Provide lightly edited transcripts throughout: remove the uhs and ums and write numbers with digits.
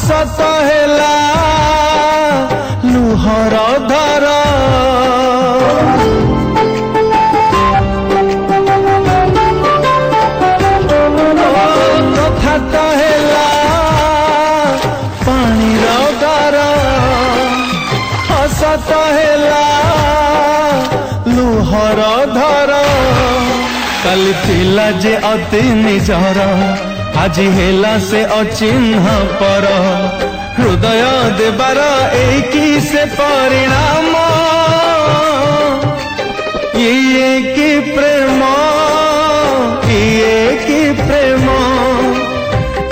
हसत हेला लुहर धर कथा तो हेला पानीर गार हसत हेला लुहर धर काली थिला जे अति निजर आज हेला से अचिन्ह पर हृदय देवार एकी से परिणाम ये की प्रेम ये की प्रेम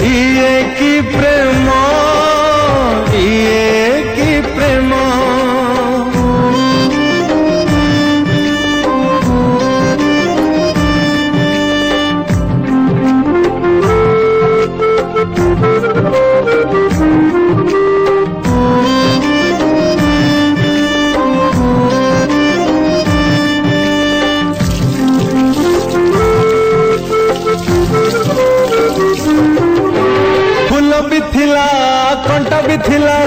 ये की प्रेम ये की प्रेम भी थिला कंटा भी थिला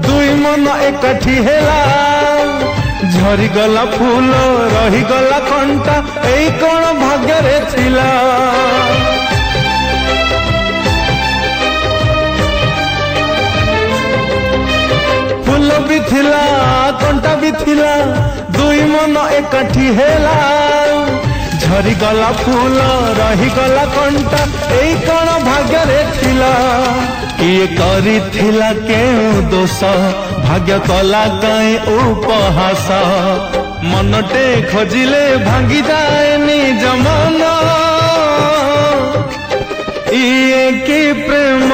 दुई मन एकठी हेला झरी गला फूल रही गला कंटा एई कोन भाग्य रे थिला फूल भी थिला कंटा भी थिला दुई मन एकठी हेला झरी गला फूल रही गला कंटा एई कोन भाग्य रे थिला किए करी थिला केउ दोष भाग्य कला कई उपहास मनटे खोजिले भांगी जाए निज मन ये की प्रेम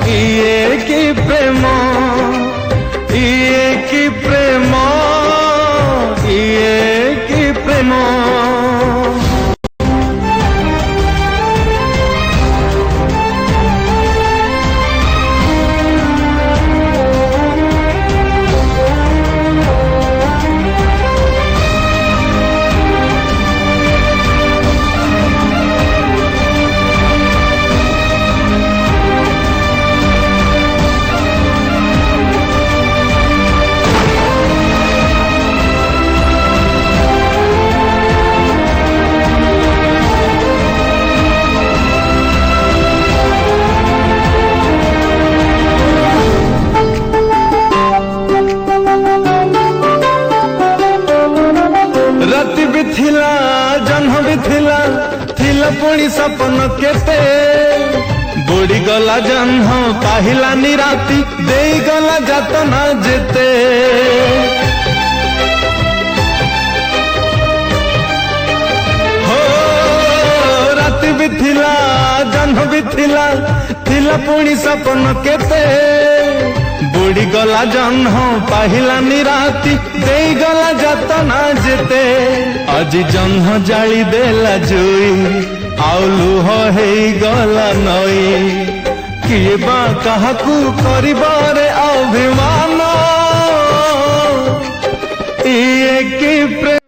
ये की प्रेम ये की प्रेम ये की प्रेम राति भी थिला जन्म भी थिला पुणी सपन केते बुड़ी गला जन्म पाहिलानी राति दे गला जातना जेते हो राति भी थिला जन्म भी थिला पुणी सपन केते बुड़ी गला जन्म पाहिलानी राति दे गला जातना जेते आज जन्म जाली देला जुई आउ लुह हे गला नई किए बा काहाकू करिबारे अभिमान ये की प्रेम